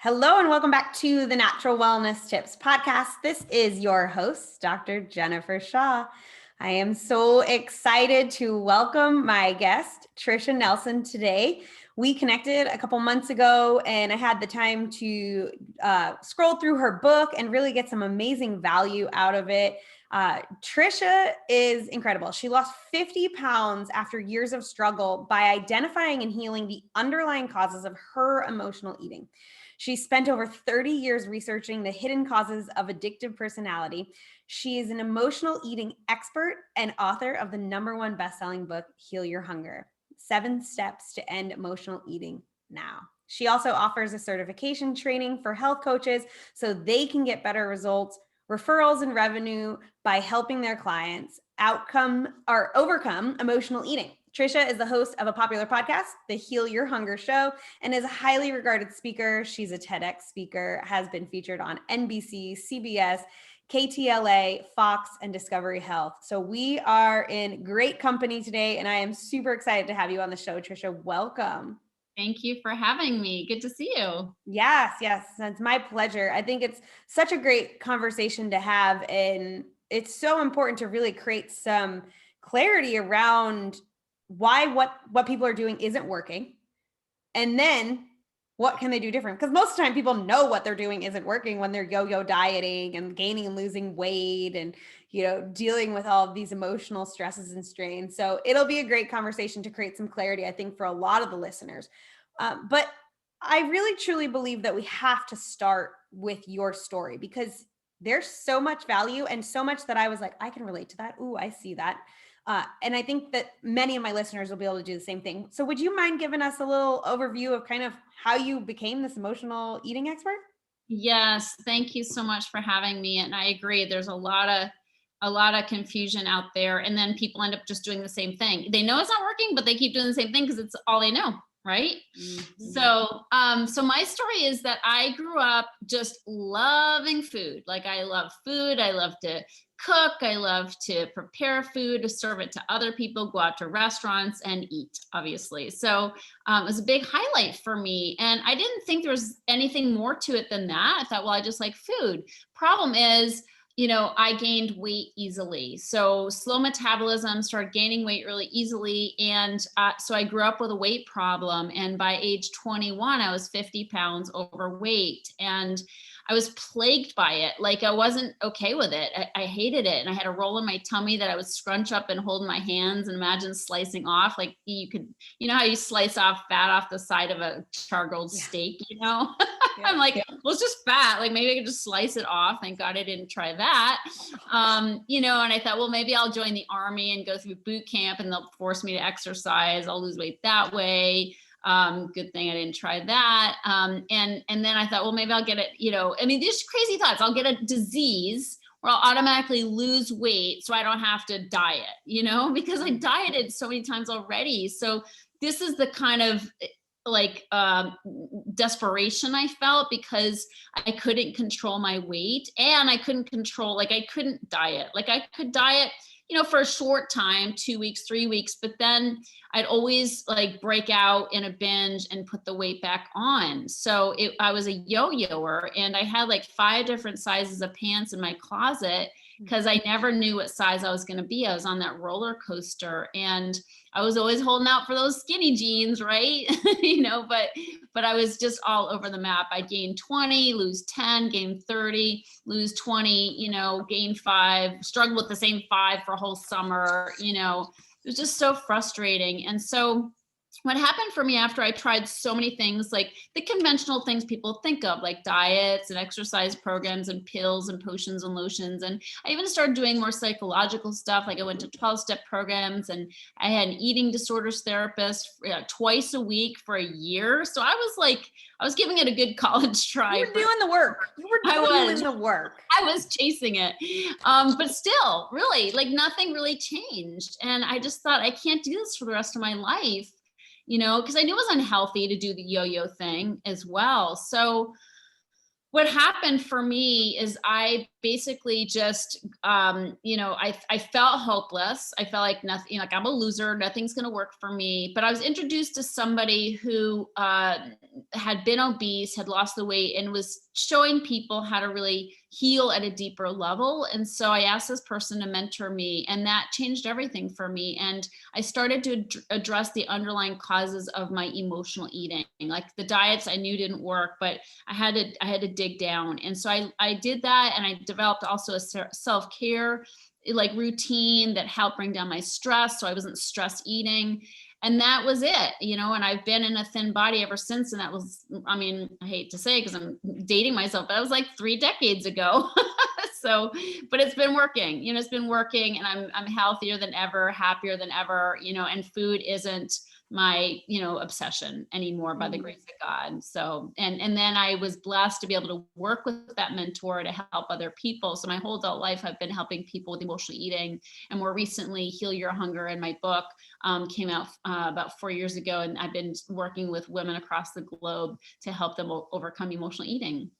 Hello and welcome back to the Natural Wellness Tips podcast. This is your host, Dr. Jennifer Shaw. I am so excited to welcome my guest, Tricia Nelson, today. We connected a couple months ago and I had the time to scroll through her book and really get some amazing value out of it. Tricia is incredible. She lost 50 pounds after years of struggle by identifying and healing the underlying causes of her emotional eating. She spent over 30 years researching the hidden causes of addictive personality. She is an emotional eating expert and author of the #1 bestselling book, Heal Your Hunger: 7 Steps to End Emotional Eating Now. She also offers a certification training for health coaches so they can get better results, referrals, and revenue by helping their clients overcome emotional eating. Tricia is the host of a popular podcast, The Heal Your Hunger Show, and is a highly regarded speaker. She's a TEDx speaker, has been featured on NBC, CBS, KTLA, Fox, and Discovery Health. So we are in great company today, and I am super excited to have you on the show, Tricia. Welcome. Thank you for having me. Good to see you. Yes, it's my pleasure. I think it's such a great conversation to have, and it's so important to really create some clarity around why what people are doing isn't working, and then what can they do different? Because most of the time people know what they're doing isn't working when they're yo-yo dieting and gaining and losing weight and dealing with all of these emotional stresses and strains. So it'll be a great conversation to create some clarity, I think, for a lot of the listeners. But I really truly believe that we have to start with your story, because there's so much value and so much that I was like, I can relate to that. Ooh, I see that. And I think that many of my listeners will be able to do the same thing. So would you mind giving us a little overview of kind of how you became this emotional eating expert? Yes, thank you so much for having me. And I agree, there's a lot of confusion out there. And then people end up just doing the same thing. They know it's not working, but they keep doing the same thing because it's all they know. Right. Mm-hmm. So my story is that I grew up just loving food. Like, I love food. I love to cook. I love to prepare food, to serve it to other people, go out to restaurants and eat, obviously. So it was a big highlight for me. And I didn't think there was anything more to it than that. I thought, well, I just like food. Problem is, I gained weight easily. So slow metabolism, started gaining weight really easily. And so I grew up with a weight problem. And by age 21, I was 50 pounds overweight. And I was plagued by it. Like, I wasn't okay with it. I hated it. And I had a roll in my tummy that I would scrunch up and hold in my hands and imagine slicing off. Like, you could, how you slice off fat off the side of a char-grilled steak, Yeah. I'm like, well, it's just fat. Like, maybe I could just slice it off. Thank God I didn't try that. And I thought, well, maybe I'll join the army and go through boot camp and they'll force me to exercise. I'll lose weight that way. Good thing I didn't try that. And then I thought, well, maybe I'll get it, these crazy thoughts. I'll get a disease where I'll automatically lose weight so I don't have to diet, because I dieted so many times already. So this is the kind of desperation I felt, because I couldn't control my weight and I couldn't diet. Like, I could diet, for a short time, 2 weeks, 3 weeks, but then I'd always break out in a binge and put the weight back on. So I was a yo-yoer, and I had 5 different sizes of pants in my closet because I never knew what size I was going to be. I was on that roller coaster, and I was always holding out for those skinny jeans, right? But I was just all over the map. I gained 20, lose 10, gain 30, lose 20, gain 5, struggle with the same 5 for a whole summer. It was just so frustrating. And so what happened for me after I tried so many things, like the conventional things people think of, like diets and exercise programs and pills and potions and lotions. And I even started doing more psychological stuff. Like, I went to 12-step programs, and I had an eating disorders therapist twice a week for a year. So I was giving it a good college try. You were doing the work. I was chasing it. But still, really, nothing really changed. And I just thought, I can't do this for the rest of my life. Because I knew it was unhealthy to do the yo-yo thing as well. So What happened for me is I basically just, I felt hopeless. I felt like nothing, like I'm a loser, nothing's going to work for me. But I was introduced to somebody who had been obese, had lost the weight, and was showing people how to really heal at a deeper level. And so I asked this person to mentor me, and that changed everything for me. And I started to address the underlying causes of my emotional eating. Like the diets I knew didn't work, but I had to dig down. And so I did that, and I developed also a self-care like routine that helped bring down my stress. So I wasn't stress eating. And that was it, and I've been in a thin body ever since. And that was, I mean, I hate to say, because I'm dating myself, but that was like 3 decades ago. So, but it's been working, it's been working, and I'm healthier than ever, happier than ever, and food isn't my, obsession anymore by the grace of God. So, and then I was blessed to be able to work with that mentor to help other people. So my whole adult life, I've been helping people with emotional eating, and more recently, Heal Your Hunger, in my book, came out about 4 years ago. And I've been working with women across the globe to help them overcome emotional eating.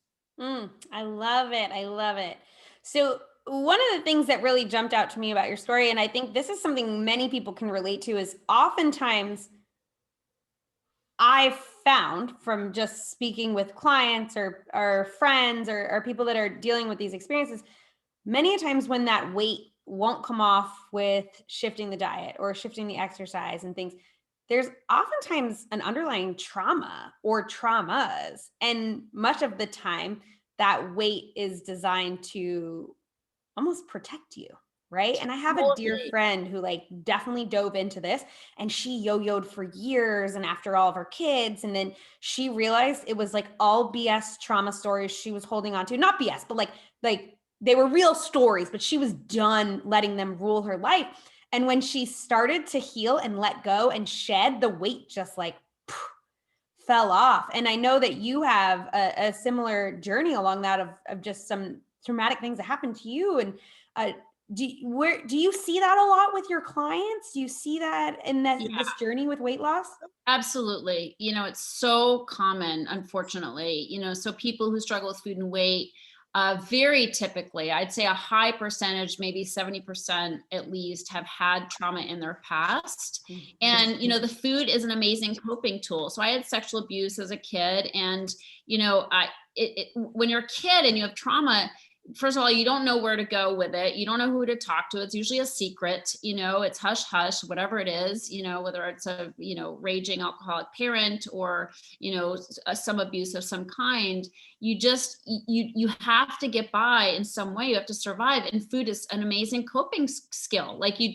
I love it. I love it. So, one of the things that really jumped out to me about your story, and I think this is something many people can relate to, is oftentimes I've found from just speaking with clients or friends or people that are dealing with these experiences, many a times when that weight won't come off with shifting the diet or shifting the exercise and things, there's oftentimes an underlying trauma or traumas. And much of the time, that weight is designed to almost protect you. Right. And I have a dear Totally. friend who like definitely dove into this, and she yo-yoed for years and after all of her kids. And then she realized it was like all BS trauma stories she was holding on to. Not BS, but like they were real stories, but she was done letting them rule her life. And when she started to heal and let go and shed, the weight just like fell off. And I know that you have a similar journey along that of just some traumatic things that happened to you. And do you see that a lot with your clients? Do you see that in this journey with weight loss? Absolutely. It's so common, unfortunately. So people who struggle with food and weight, very typically, I'd say a high percentage, maybe 70% at least, have had trauma in their past. And, the food is an amazing coping tool. So I had sexual abuse as a kid. And, when you're a kid and you have trauma, first of all, you don't know where to go with it. You don't know who to talk to. It's usually a secret, it's hush hush, whatever it is, whether it's a, raging alcoholic parent or, some abuse of some kind. You have to get by in some way. You have to survive. And food is an amazing coping skill. Like you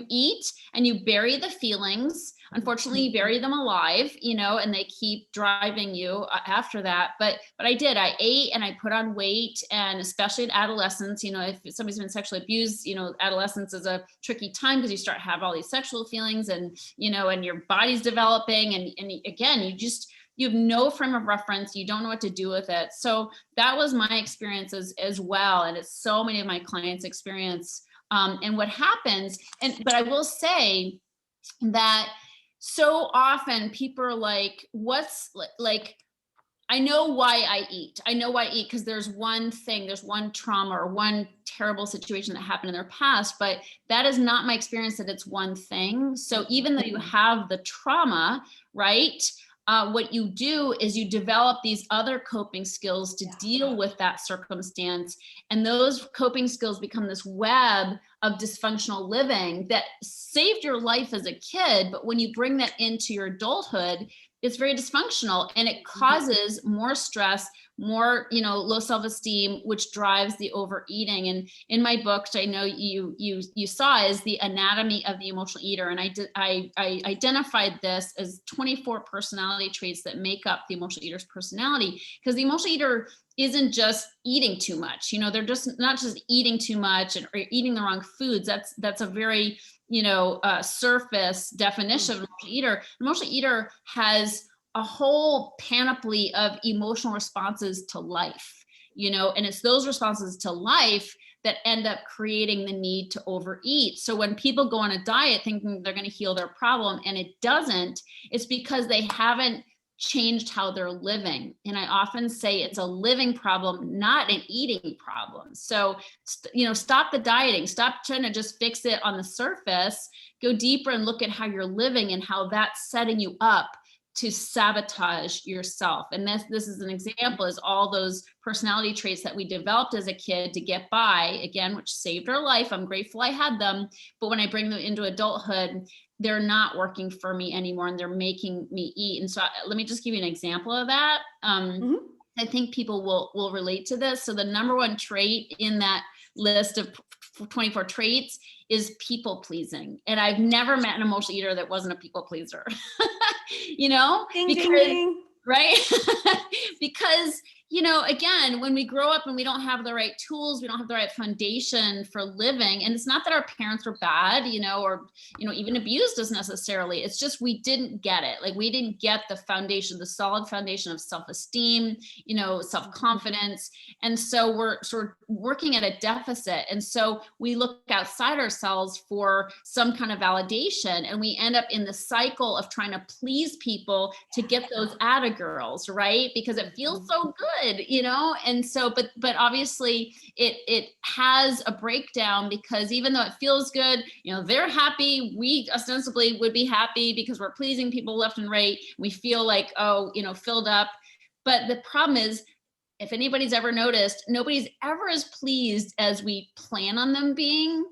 eat and you bury the feelings. Unfortunately, you bury them alive, and they keep driving you after that. But I ate and I put on weight, and especially in adolescence, if somebody's been sexually abused, adolescence is a tricky time because you start to have all these sexual feelings, and, and your body's developing. And again, you have no frame of reference. You don't know what to do with it. So that was my experience as well. And it's so many of my clients' experience. And what happens, but I will say that so often people are like, what's like, I know why I eat. I know why I eat because there's one thing, there's one trauma or one terrible situation that happened in their past, but that is not my experience that it's one thing. So even though you have the trauma, right? What you do is you develop these other coping skills to deal with that circumstance. And those coping skills become this web of dysfunctional living that saved your life as a kid. But when you bring that into your adulthood, it's very dysfunctional, and it causes more stress, more, low self-esteem, which drives the overeating. And in my book, which I know you saw, is The Anatomy of the Emotional Eater. And I identified this as 24 personality traits that make up the emotional eater's personality, because the emotional eater isn't just eating too much. They're just not just eating too much or eating the wrong foods. That's a very, surface definition of an emotional eater. An emotional eater has a whole panoply of emotional responses to life, and it's those responses to life that end up creating the need to overeat. So when people go on a diet thinking they're going to heal their problem and it doesn't, it's because they haven't changed how they're living. And I often say it's a living problem, not an eating problem. So, stop the dieting, stop trying to just fix it on the surface, go deeper and look at how you're living and how that's setting you up to sabotage yourself. And this is an example, is all those personality traits that we developed as a kid to get by, again, which saved our life. I'm grateful I had them. But when I bring them into adulthood, they're not working for me anymore and they're making me eat. And so let me just give you an example of that. I think people will relate to this. So the number one trait in that list of 24 traits is people pleasing. And I've never met an emotional eater that wasn't a people pleaser. Ding, because, ding, ding. Right? Because, again, when we grow up and we don't have the right tools, we don't have the right foundation for living. And it's not that our parents were bad, or, even abused us necessarily. It's just, we didn't get it. Like, we didn't get the foundation, the solid foundation of self-esteem, self-confidence. And so we're sort of working at a deficit. And so we look outside ourselves for some kind of validation, and we end up in the cycle of trying to please people to get those girls, right? Because it feels so good, and so, but obviously it has a breakdown, because even though it feels good, they're happy, we ostensibly would be happy because we're pleasing people left and right. We feel like, filled up. But the problem is, if anybody's ever noticed, nobody's ever as pleased as we plan on them being,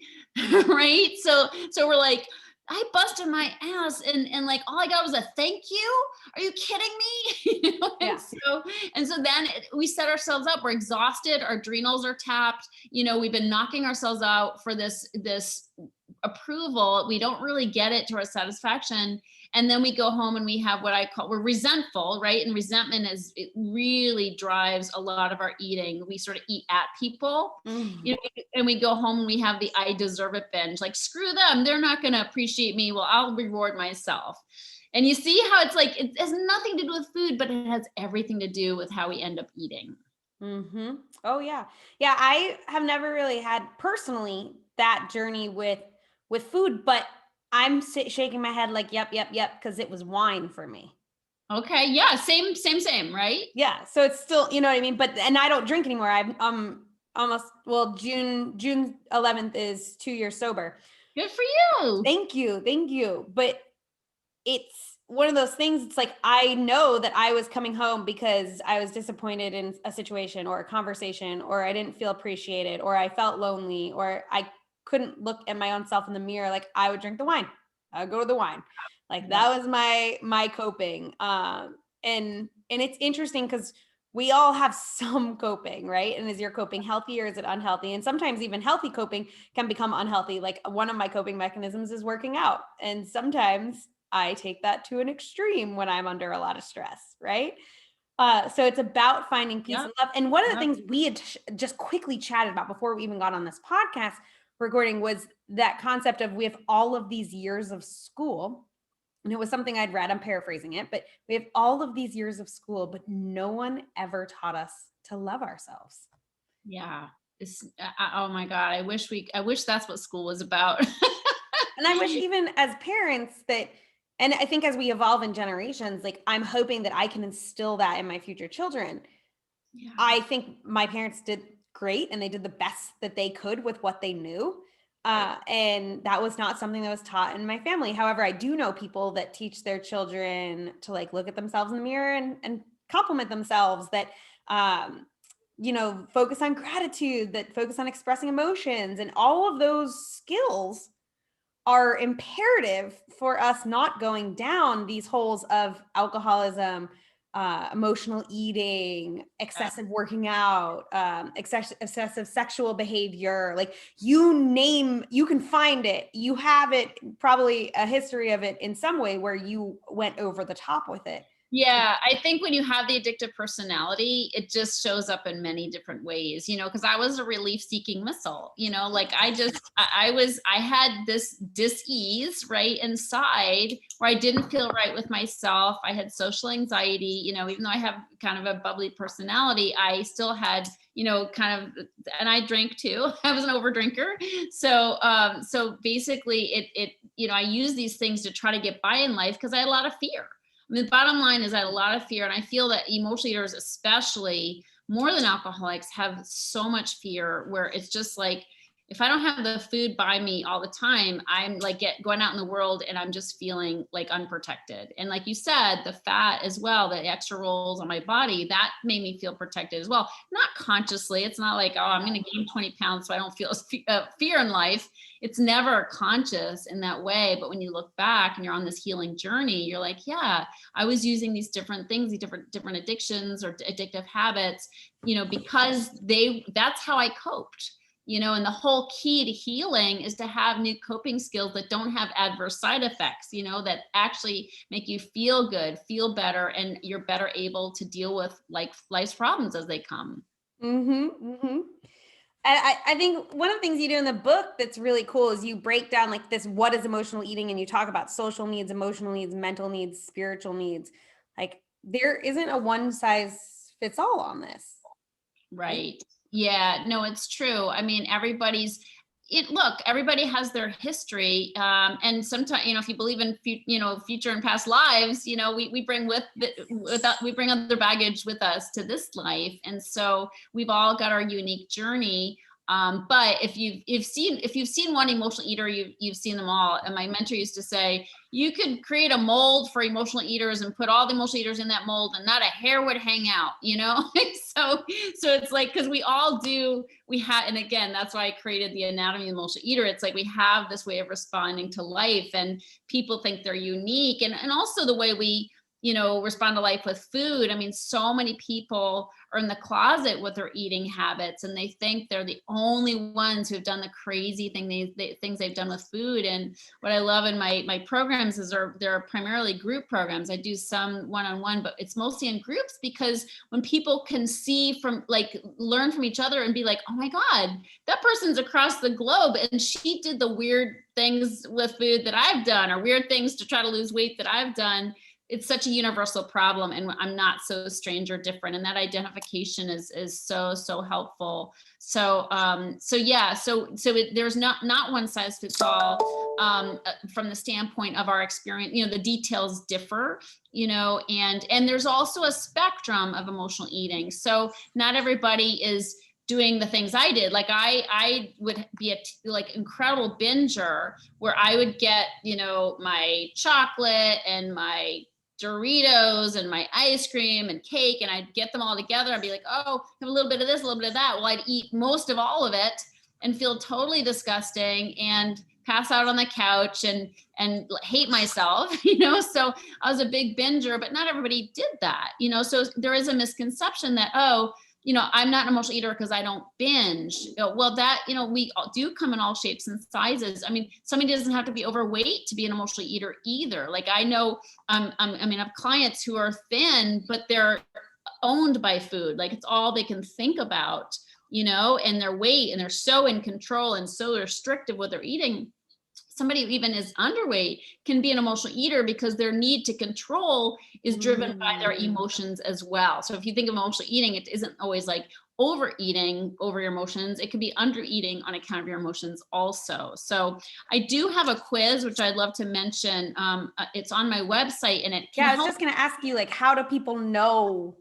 right? So we're like, I busted my ass and like, all I got was a thank you. Are you kidding me? Yeah. And so then we set ourselves up. We're exhausted. Our adrenals are tapped. We've been knocking ourselves out for this approval. We don't really get it to our satisfaction. And then we go home and we have what I call, we're resentful, right? And resentment it really drives a lot of our eating. We sort of eat at people, and we go home and we have the I deserve it binge, like, screw them. They're not going to appreciate me. Well, I'll reward myself. And you see how it's like, it has nothing to do with food, but it has everything to do with how we end up eating. Mm-hmm. Oh yeah. Yeah. I have never really had personally that journey with food, but I'm shaking my head like, yep. Cause it was wine for me. Okay. Yeah. Same, right? Yeah. So it's still, you know what I mean? And I don't drink anymore. I'm June 11th is 2 years sober. Good for you. Thank you. But it's one of those things. It's like, I know that I was coming home because I was disappointed in a situation or a conversation, or I didn't feel appreciated, or I felt lonely, or I couldn't look at my own self in the mirror. Like, I would drink the wine. I would go to the wine. Like, that was my coping. And it's interesting because we all have some coping, right? And is your coping healthy or is it unhealthy? And sometimes even healthy coping can become unhealthy. Like, one of my coping mechanisms is working out. And sometimes I take that to an extreme when I'm under a lot of stress, right? So it's about finding peace and love. And one of the things we had just quickly chatted about before we even got on this podcast recording was that concept of, we have all of these years of school. And it was something I'd read, I'm paraphrasing it, but we have all of these years of school, but no one ever taught us to love ourselves. Yeah. Oh my God. I wish that's what school was about. And I wish even as parents and I think as we evolve in generations, like, I'm hoping that I can instill that in my future children. Yeah. I think my parents did great and they did the best that they could with what they knew. And that was not something that was taught in my family. However, I do know people that teach their children to, like, look at themselves in the mirror and compliment themselves, that, focus on gratitude, that focus on expressing emotions, and all of those skills are imperative for us not going down these holes of alcoholism, emotional eating, excessive working out, excessive sexual behavior. Like, you can find it. You have it, probably a history of it in some way where you went over the top with it. Yeah, I think when you have the addictive personality, it just shows up in many different ways, because I was a relief-seeking missile, like, I had this dis-ease right inside where I didn't feel right with myself. I had social anxiety, even though I have kind of a bubbly personality, I still had, kind of, and I drank too. I was an overdrinker. So basically I use these things to try to get by in life because I had a lot of fear. mean, the bottom line is that a lot of fear, and I feel that emotional eaters, especially more than alcoholics, have so much fear where it's just like, if I don't have the food by me all the time, I'm like going out in the world and I'm just feeling like unprotected. And like you said, the fat as well, the extra rolls on my body, that made me feel protected as well. Not consciously. It's not like, oh, I'm going to gain 20 pounds so I don't feel fear in life. It's never conscious in that way. But when you look back and you're on this healing journey, you're like, yeah, I was using these different things, these different addictions or addictive habits, because that's how I coped. And the whole key to healing is to have new coping skills that don't have adverse side effects, that actually make you feel good, feel better, and you're better able to deal with like life's problems as they come. I think one of the things you do in the book that's really cool is you break down like this, what is emotional eating? And you talk about social needs, emotional needs, mental needs, spiritual needs. Like there isn't a one size fits all on this. Right. Yeah, no, it's true. I mean, everybody has their history. And sometimes, if you believe in, future and past lives, we bring we bring other baggage with us to this life. And so we've all got our unique journey. But if you've seen one emotional eater, you've seen them all. And my mentor used to say, you could create a mold for emotional eaters and put all the emotional eaters in that mold and not a hair would hang out, so it's like, because and again, that's why I created the anatomy of the emotional eater. It's like, we have this way of responding to life and people think they're unique. And also the way we, respond to life with food. I mean, so many people are in the closet with their eating habits and they think they're the only ones who have done the crazy things they've done with food. And what I love in my programs is they're primarily group programs. I do some one-on-one, but it's mostly in groups, because when people can learn from each other and be like, oh my God, that person's across the globe and she did the weird things with food that I've done, or weird things to try to lose weight that I've done. It's such a universal problem, and I'm not so strange or different. And that identification is so helpful. So there's not one size fits all from the standpoint of our experience. The details differ. And there's also a spectrum of emotional eating. So not everybody is doing the things I did. Like I would be incredible binger where I would get, my chocolate and my Doritos and my ice cream and cake, and I'd get them all together. I'd be like, oh, have a little bit of this, a little bit of that. Well, I'd eat most of all of it and feel totally disgusting and pass out on the couch and hate myself, So I was a big binger, but not everybody did that, So there is a misconception that, I'm not an emotional eater because I don't binge. Well, we do come in all shapes and sizes. I mean, somebody doesn't have to be overweight to be an emotional eater either. Like I know, I have clients who are thin, but they're owned by food. Like it's all they can think about, and their weight, and they're so in control and so restrictive with their eating. Somebody who even is underweight can be an emotional eater because their need to control is driven by their emotions as well. So if you think of emotional eating, it isn't always like overeating over your emotions. It could be undereating on account of your emotions also. So I do have a quiz, which I'd love to mention. It's on my website and it can I was just going to ask you, like, how do people know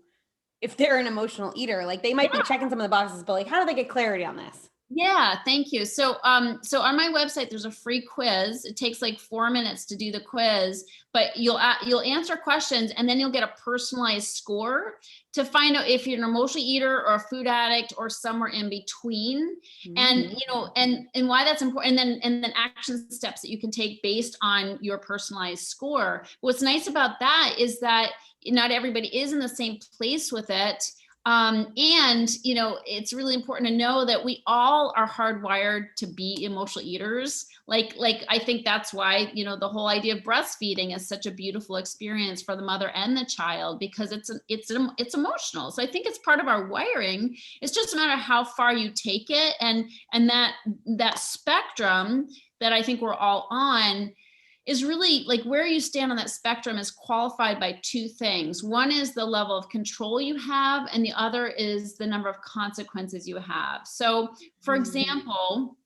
if they're an emotional eater? Like they might be checking some of the boxes, but like, how do they get clarity on this? Yeah, thank you. So on my website, there's a free quiz. It takes like 4 minutes to do the quiz, but you'll answer questions and then you'll get a personalized score to find out if you're an emotional eater or a food addict or somewhere in between. And, and why that's important. And then action steps that you can take based on your personalized score. What's nice about that is that not everybody is in the same place with it. And, it's really important to know that we all are hardwired to be emotional eaters. Like I think that's why, the whole idea of breastfeeding is such a beautiful experience for the mother and the child, because it's emotional. So I think it's part of our wiring. It's just a matter of how far you take it. And that spectrum that I think we're all on is really like where you stand on that spectrum is qualified by two things. One is the level of control you have, and the other is the number of consequences you have. So for example,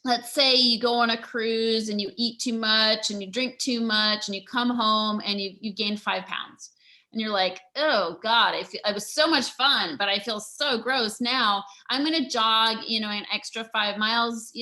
let's say you go on a cruise and you eat too much and you drink too much and you come home and you gain 5 pounds. And you're like, oh God, it was so much fun, but I feel so gross now. I'm going to jog, an extra 5 miles,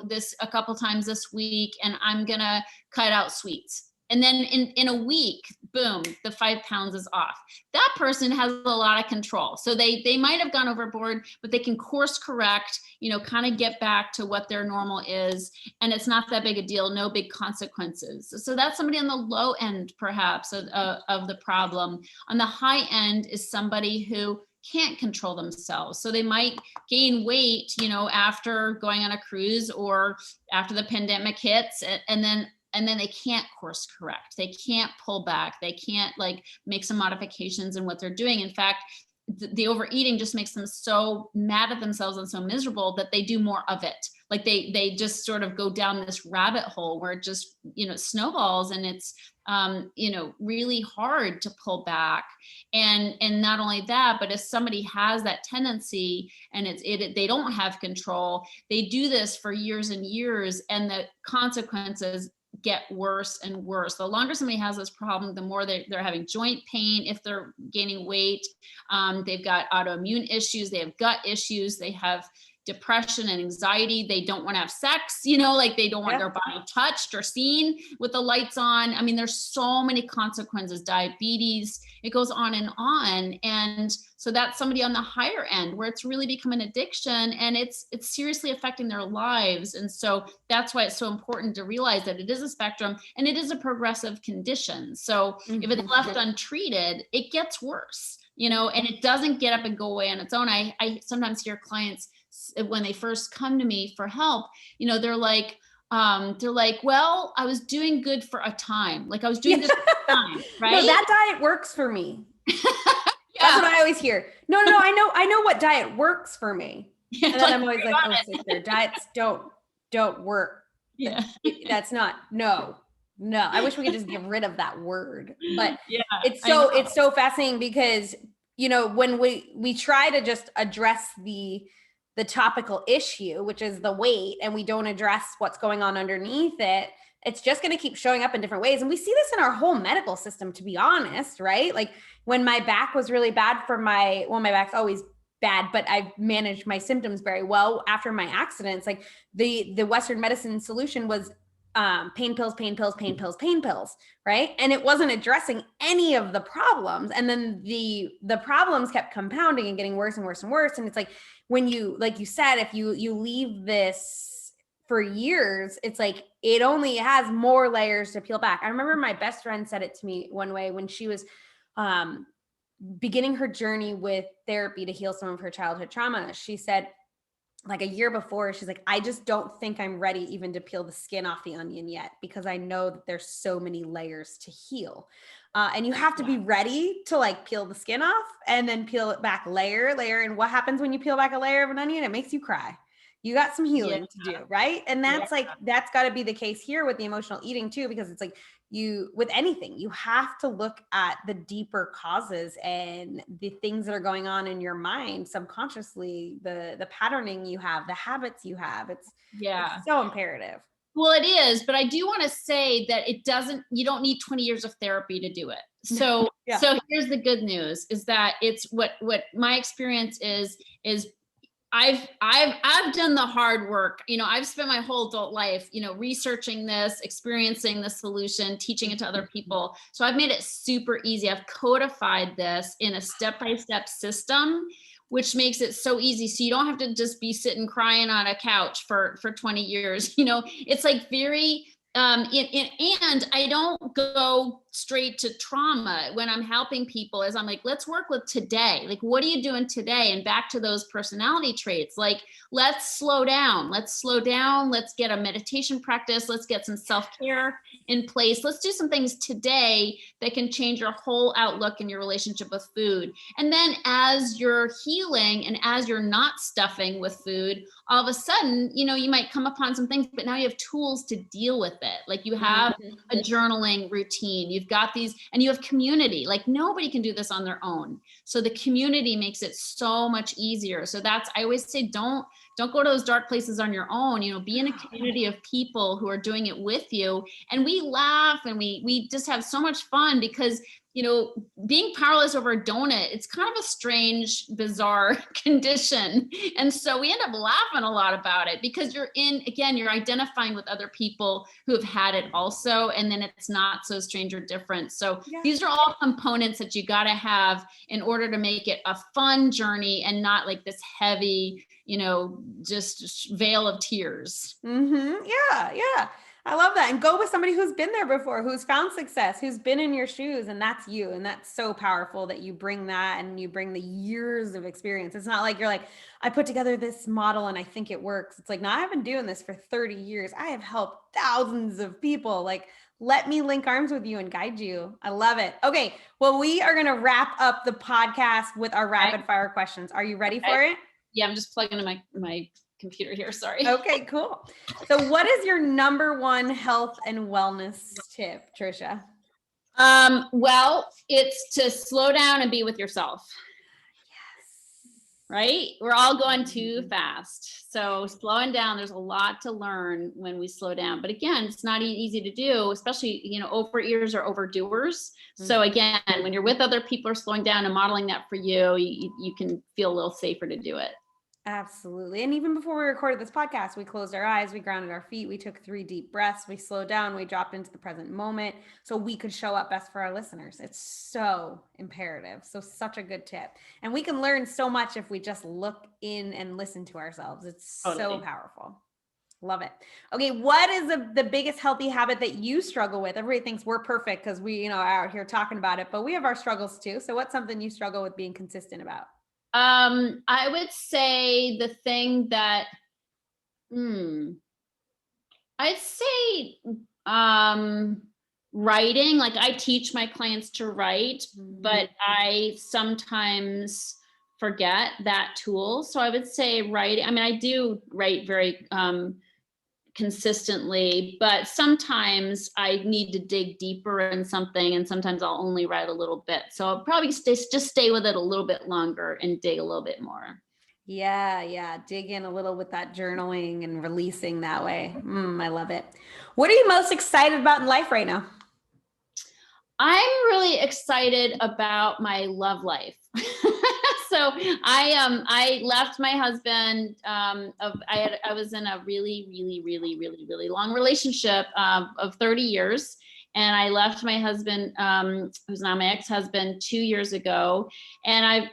this a couple times this week, and I'm going to cut out sweets. And then in a week, boom, the 5 pounds is off. That person has a lot of control. So they might have gone overboard, but they can course correct, kind of get back to what their normal is. And it's not that big a deal, no big consequences. So that's somebody on the low end, perhaps, of the problem. On the high end is somebody who can't control themselves. So they might gain weight, after going on a cruise or after the pandemic hits, and then they can't course correct. They can't pull back. They can't make some modifications in what they're doing. In fact, the overeating just makes them so mad at themselves and so miserable that they do more of it. Like they just sort of go down this rabbit hole where it just, snowballs, and it's, really hard to pull back. And not only that, but if somebody has that tendency and they don't have control, they do this for years and years, and the consequences get worse and worse. The longer somebody has this problem, the more they're having joint pain if they're gaining weight. They've got autoimmune issues, they have gut issues, they have depression and anxiety. They don't want to have sex, they don't want their body touched or seen with the lights on. I mean, there's so many consequences, diabetes, it goes on. And so that's somebody on the higher end where it's really become an addiction, and it's seriously affecting their lives. And so that's why it's so important to realize that it is a spectrum and it is a progressive condition. So if it's left untreated, it gets worse, and it doesn't get up and go away on its own. I sometimes hear clients, when they first come to me for help, they're like, well, I was doing good for a time. I was doing this for a time, right? No, that diet works for me. That's what I always hear. No, I know what diet works for me. And then I'm always like, oh, sister, diets don't work. Yeah. That's not, no. I wish we could just get rid of that word. But it's so fascinating because, when we try to just address the topical issue, which is the weight, and we don't address what's going on underneath it, it's just going to keep showing up in different ways. And we see this in our whole medical system, to be honest, right? Like when my back was really bad my back's always bad, but I've managed my symptoms very well after my accidents. Like the Western medicine solution was pain pills, right? And it wasn't addressing any of the problems. And then the problems kept compounding and getting worse and worse and worse. And it's like, when you, like you said, if you leave this for years, it's like, it only has more layers to peel back. I remember my best friend said it to me one way when she was beginning her journey with therapy to heal some of her childhood trauma. She said, a year before, she's like, I just don't think I'm ready even to peel the skin off the onion yet, because I know that there's so many layers to heal. And you have to be ready to peel the skin off and then peel it back layer. And what happens when you peel back a layer of an onion? It makes you cry. You got some healing to do, right? And that's that's got to be the case here with the emotional eating too, because it's like with anything, you have to look at the deeper causes and the things that are going on in your mind subconsciously, the patterning you have, the habits you have. It's so imperative. Well, it is, but I do want to say that you don't need 20 years of therapy to do it. So, so here's the good news is that it's what my experience is I've done the hard work. I've spent my whole adult life, researching this, experiencing the solution, teaching it to other people. So I've made it super easy. I've codified this in a step-by-step system, which makes it so easy. So you don't have to just be sitting crying on a couch for 20 years. It's very, and I don't go straight to trauma when I'm helping people. As I'm like, let's work with today. What are you doing today? And back to those personality traits. Let's slow down. Let's get a meditation practice. Let's get some self-care in place. Let's do some things today that can change your whole outlook in your relationship with food. And then as you're healing and as you're not stuffing with food, all of a sudden, you might come upon some things, but now you have tools to deal with it. You have a journaling routine. You've you've got these, and you have community. Like nobody can do this on their own. So the community makes it so much easier. So that's, I always say, don't go to those dark places on your own. You know, be in a community of people who are doing it with you. And we laugh and we just have so much fun because, you know, being powerless over a donut, it's kind of a strange, bizarre condition. And so we end up laughing a lot about it because you're identifying with other people who have had it also. And then it's not so strange or different. So these are all components that you got to have in order to make it a fun journey and not like this heavy, you know, just veil of tears. Mm-hmm. Yeah. I love that. And go with somebody who's been there before, who's found success, who's been in your shoes, and that's you. And that's so powerful that you bring that and you bring the years of experience. It's not like you're like, I put together this model and I think it works. It's like, no, I've been doing this for 30 years. I have helped thousands of people. Like, let me link arms with you and guide you. I love it. Okay. Well, we are going to wrap up the podcast with our rapid fire questions. Are you ready for it? Yeah, I'm just plugging in my computer here. Sorry. Okay, cool. So what is your number one health and wellness tip, Tricia? Well, it's to slow down and be with yourself. Yes. Right? We're all going too fast. So slowing down, there's a lot to learn when we slow down. But again, it's not easy to do, especially, you know, overeaters are overdoers. So again, when you're with other people who are slowing down and modeling that for you, you can feel a little safer to do it. Absolutely. And even before we recorded this podcast, we closed our eyes, we grounded our feet, we took 3 deep breaths, we slowed down, we dropped into the present moment so we could show up best for our listeners. It's so imperative. So such a good tip. And we can learn so much if we just look in and listen to ourselves. It's so powerful. Love it. Okay. What is the biggest healthy habit that you struggle with? Everybody thinks we're perfect because we, you know, are out here talking about it, but we have our struggles too. So what's something you struggle with being consistent about? I would say the thing that, I'd say, writing. Like I teach my clients to write, but I sometimes forget that tool. So I would say writing. I mean, I do write very, consistently, but sometimes I need to dig deeper in something and sometimes I'll only write a little bit. So I'll probably just stay with it a little bit longer and dig a little bit more. Yeah. Dig in a little with that journaling and releasing that way. I love it. What are you most excited about in life right now? I'm really excited about my love life. So I left my husband. I was in a really long relationship of 30 years. And I left my husband, who's now my ex-husband, 2 years ago. And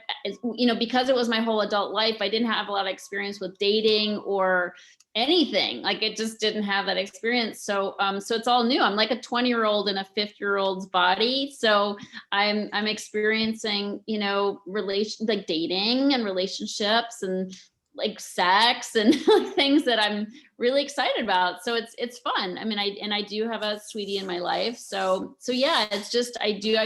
because it was my whole adult life, I didn't have a lot of experience with dating or anything. Like it just didn't have that experience. So it's all new. I'm like a 20-year-old in a 50-year-old's body. So I'm experiencing, like dating and relationships and like sex and things that I'm really excited about. So it's fun. I mean, I do have a sweetie in my life. So yeah, it's just, I do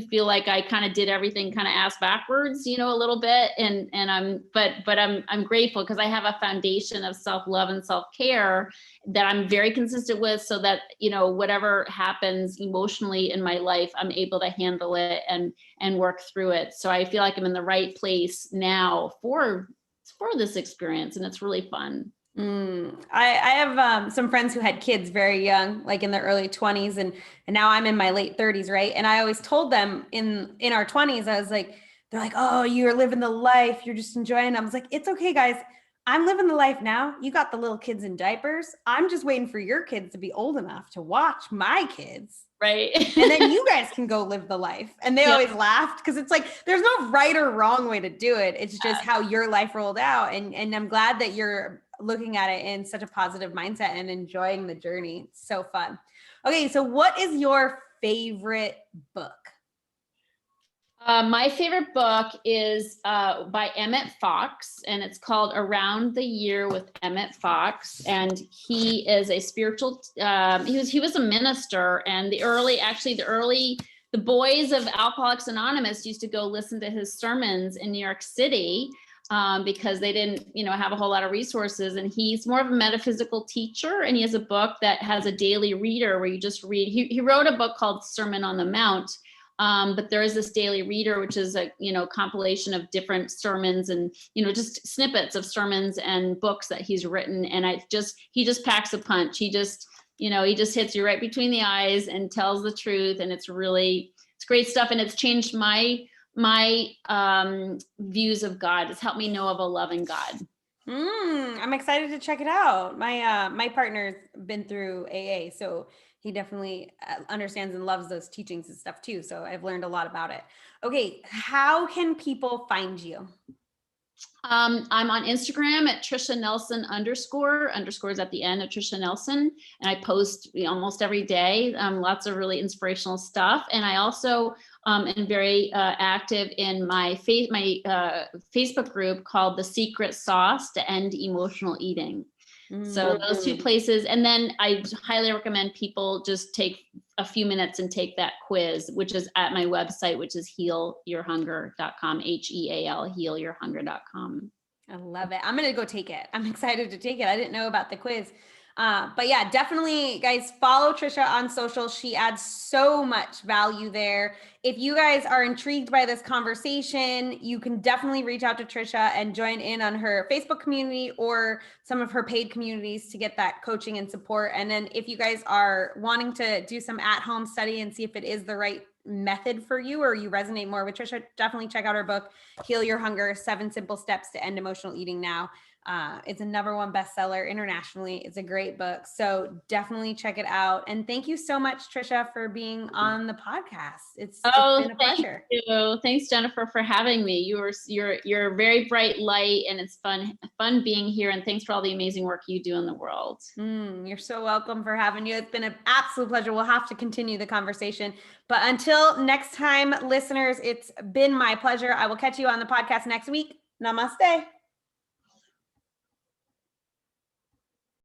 feel like I kind of did everything kind of ass backwards, a little bit. And I'm grateful because I have a foundation of self-love and self-care that I'm very consistent with so that, whatever happens emotionally in my life, I'm able to handle it and work through it. So I feel like I'm in the right place now for this experience, and it's really fun. I have some friends who had kids very young, like in their early 20s, and now I'm in my late 30s, right? And I always told them in our 20s, I was like, they're like, oh, you're living the life, you're just enjoying it. I was like, it's okay, guys. I'm living the life now. You got the little kids in diapers. I'm just waiting for your kids to be old enough to watch my kids. Right. And then you guys can go live the life. And they always laughed because it's like, there's no right or wrong way to do it. It's just how your life rolled out. And I'm glad that you're looking at it in such a positive mindset and enjoying the journey. It's so fun. Okay. So what is your favorite book? My favorite book is by Emmett Fox, and it's called Around the Year with Emmett Fox. And he is a spiritual, he was a minister, and the boys of Alcoholics Anonymous used to go listen to his sermons in New York City. because they didn't, have a whole lot of resources. And he's more of a metaphysical teacher. And he has a book that has a daily reader where you just read. He wrote a book called Sermon on the Mount. But there is this daily reader, which is a, compilation of different sermons and, just snippets of sermons and books that he's written. And he just packs a punch. He just hits you right between the eyes and tells the truth. And it's great stuff. And it's changed my views of God. It's helped me know of a loving God. I'm excited to check it out. My partner's been through AA, so he definitely understands and loves those teachings and stuff too. So I've learned a lot about it. Okay. How can people find you? I'm on Instagram at Tricia Nelson _ at the end of Tricia Nelson. And I post almost every day, lots of really inspirational stuff. And I also am very active in my Facebook group called The Secret Sauce to End Emotional Eating. So those two places. And then I highly recommend people just take a few minutes and take that quiz, which is at my website, which is healyourhunger.com, HEAL, healyourhunger.com. I love it. I'm going to go take it. I'm excited to take it. I didn't know about the quiz. But yeah, definitely guys, follow Tricia on social. She adds so much value there. If you guys are intrigued by this conversation, you can definitely reach out to Tricia and join in on her Facebook community or some of her paid communities to get that coaching and support. And then if you guys are wanting to do some at-home study and see if it is the right method for you or you resonate more with Tricia, definitely check out her book, Heal Your Hunger, 7 Simple Steps to End Emotional Eating Now. It's a #1 bestseller internationally. It's a great book. So definitely check it out. And thank you so much, Tricia, for being on the podcast. It's been a pleasure. Thank you. Thanks, Jennifer, for having me. You're a very bright light, and it's fun being here. And thanks for all the amazing work you do in the world. You're so welcome for having you. It's been an absolute pleasure. We'll have to continue the conversation. But until next time, listeners, it's been my pleasure. I will catch you on the podcast next week. Namaste.